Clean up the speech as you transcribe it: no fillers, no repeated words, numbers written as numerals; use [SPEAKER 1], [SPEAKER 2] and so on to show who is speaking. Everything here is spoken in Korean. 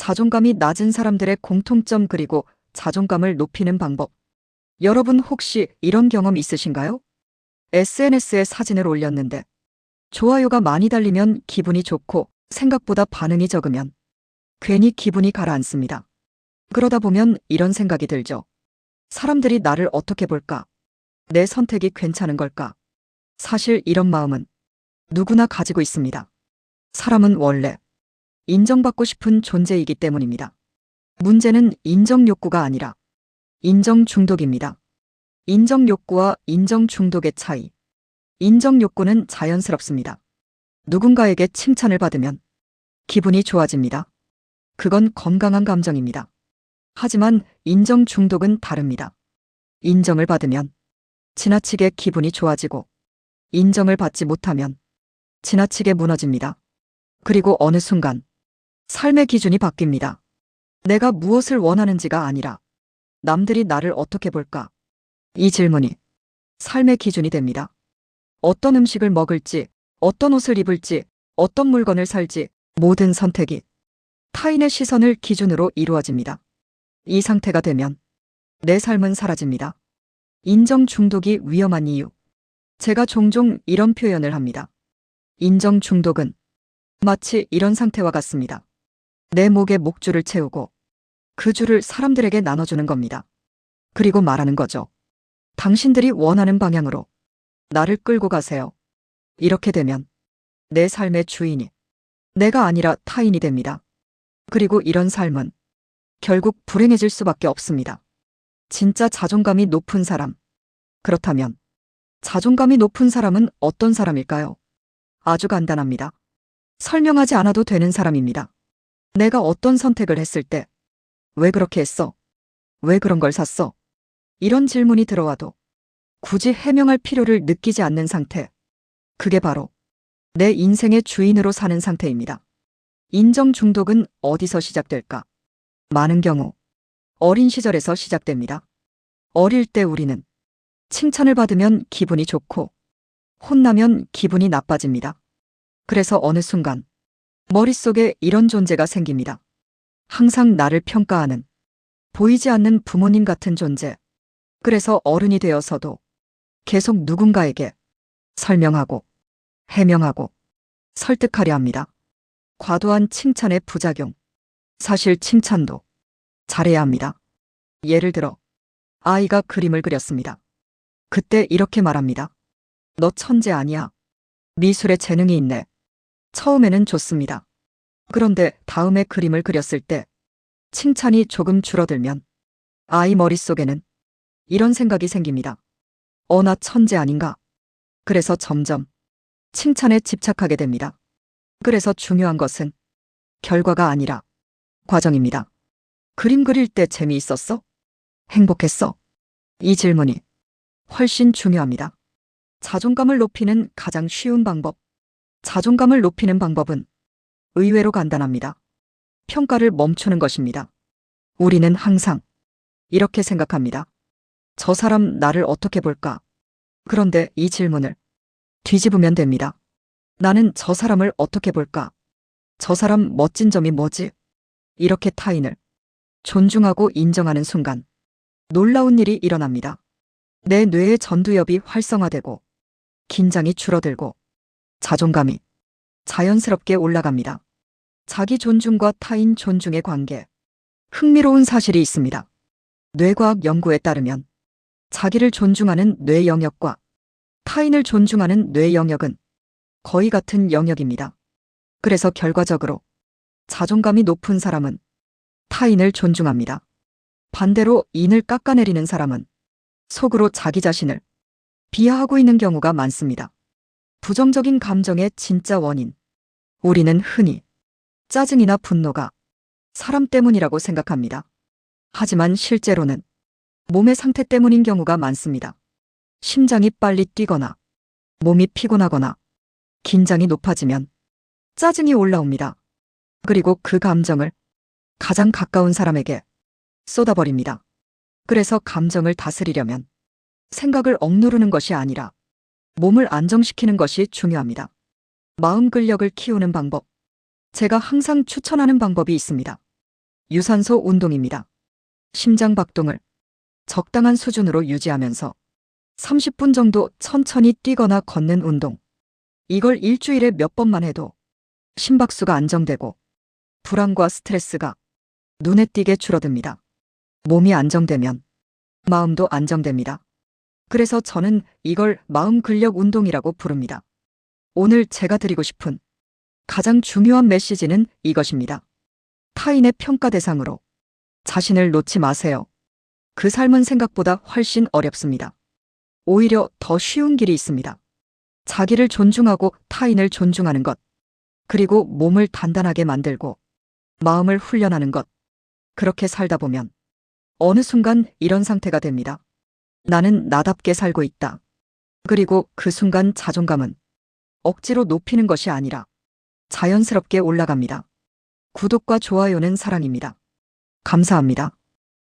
[SPEAKER 1] 자존감이 낮은 사람들의 공통점 그리고 자존감을 높이는 방법. 여러분 혹시 이런 경험 있으신가요? SNS에 사진을 올렸는데 좋아요가 많이 달리면 기분이 좋고 생각보다 반응이 적으면 괜히 기분이 가라앉습니다. 그러다 보면 이런 생각이 들죠. 사람들이 나를 어떻게 볼까? 내 선택이 괜찮은 걸까? 사실 이런 마음은 누구나 가지고 있습니다. 사람은 원래 인정받고 싶은 존재이기 때문입니다. 문제는 인정 욕구가 아니라 인정 중독입니다. 인정 욕구와 인정 중독의 차이. 인정 욕구는 자연스럽습니다. 누군가에게 칭찬을 받으면 기분이 좋아집니다. 그건 건강한 감정입니다. 하지만 인정 중독은 다릅니다. 인정을 받으면 지나치게 기분이 좋아지고 인정을 받지 못하면 지나치게 무너집니다. 그리고 어느 순간 삶의 기준이 바뀝니다. 내가 무엇을 원하는지가 아니라 남들이 나를 어떻게 볼까? 이 질문이 삶의 기준이 됩니다. 어떤 음식을 먹을지, 어떤 옷을 입을지, 어떤 물건을 살지, 모든 선택이 타인의 시선을 기준으로 이루어집니다. 이 상태가 되면 내 삶은 사라집니다. 인정 중독이 위험한 이유. 제가 종종 이런 표현을 합니다. 인정 중독은 마치 이런 상태와 같습니다. 내 목에 목줄을 채우고 그 줄을 사람들에게 나눠주는 겁니다. 그리고 말하는 거죠. 당신들이 원하는 방향으로 나를 끌고 가세요. 이렇게 되면 내 삶의 주인이 내가 아니라 타인이 됩니다. 그리고 이런 삶은 결국 불행해질 수밖에 없습니다. 진짜 자존감이 높은 사람. 그렇다면 자존감이 높은 사람은 어떤 사람일까요? 아주 간단합니다. 설명하지 않아도 되는 사람입니다. 내가 어떤 선택을 했을 때 왜 그렇게 했어? 왜 그런 걸 샀어? 이런 질문이 들어와도 굳이 해명할 필요를 느끼지 않는 상태. 그게 바로 내 인생의 주인으로 사는 상태입니다. 인정 중독은 어디서 시작될까? 많은 경우 어린 시절에서 시작됩니다. 어릴 때 우리는 칭찬을 받으면 기분이 좋고 혼나면 기분이 나빠집니다. 그래서 어느 순간 머릿속에 이런 존재가 생깁니다. 항상 나를 평가하는, 보이지 않는 부모님 같은 존재. 그래서 어른이 되어서도 계속 누군가에게 설명하고 해명하고 설득하려 합니다. 과도한 칭찬의 부작용. 사실 칭찬도 잘해야 합니다. 예를 들어 아이가 그림을 그렸습니다. 그때 이렇게 말합니다. 너 천재 아니야. 미술에 재능이 있네. 처음에는 좋습니다. 그런데 다음에 그림을 그렸을 때 칭찬이 조금 줄어들면 아이 머릿속에는 이런 생각이 생깁니다. 나 천재 아닌가? 그래서 점점 칭찬에 집착하게 됩니다. 그래서 중요한 것은 결과가 아니라 과정입니다. 그림 그릴 때 재미있었어? 행복했어? 이 질문이 훨씬 중요합니다. 자존감을 높이는 가장 쉬운 방법. 자존감을 높이는 방법은 의외로 간단합니다. 평가를 멈추는 것입니다. 우리는 항상 이렇게 생각합니다. 저 사람 나를 어떻게 볼까? 그런데 이 질문을 뒤집으면 됩니다. 나는 저 사람을 어떻게 볼까? 저 사람 멋진 점이 뭐지? 이렇게 타인을 존중하고 인정하는 순간 놀라운 일이 일어납니다. 내 뇌의 전두엽이 활성화되고 긴장이 줄어들고 자존감이 자연스럽게 올라갑니다. 자기 존중과 타인 존중의 관계. 흥미로운 사실이 있습니다. 뇌과학 연구에 따르면 자기를 존중하는 뇌 영역과 타인을 존중하는 뇌 영역은 거의 같은 영역입니다. 그래서 결과적으로 자존감이 높은 사람은 타인을 존중합니다. 반대로 인을 깎아내리는 사람은 속으로 자기 자신을 비하하고 있는 경우가 많습니다. 부정적인 감정의 진짜 원인. 우리는 흔히 짜증이나 분노가 사람 때문이라고 생각합니다. 하지만 실제로는 몸의 상태 때문인 경우가 많습니다. 심장이 빨리 뛰거나 몸이 피곤하거나 긴장이 높아지면 짜증이 올라옵니다. 그리고 그 감정을 가장 가까운 사람에게 쏟아버립니다. 그래서 감정을 다스리려면 생각을 억누르는 것이 아니라 몸을 안정시키는 것이 중요합니다. 마음 근력을 키우는 방법. 제가 항상 추천하는 방법이 있습니다. 유산소 운동입니다. 심장 박동을 적당한 수준으로 유지하면서 30분 정도 천천히 뛰거나 걷는 운동. 이걸 일주일에 몇 번만 해도 심박수가 안정되고 불안과 스트레스가 눈에 띄게 줄어듭니다. 몸이 안정되면 마음도 안정됩니다. 그래서 저는 이걸 마음 근력 운동이라고 부릅니다. 오늘 제가 드리고 싶은 가장 중요한 메시지는 이것입니다. 타인의 평가 대상으로 자신을 놓지 마세요. 그 삶은 생각보다 훨씬 어렵습니다. 오히려 더 쉬운 길이 있습니다. 자기를 존중하고 타인을 존중하는 것, 그리고 몸을 단단하게 만들고 마음을 훈련하는 것. 그렇게 살다 보면 어느 순간 이런 상태가 됩니다. 나는 나답게 살고 있다. 그리고 그 순간 자존감은 억지로 높이는 것이 아니라 자연스럽게 올라갑니다. 구독과 좋아요는 사랑입니다. 감사합니다.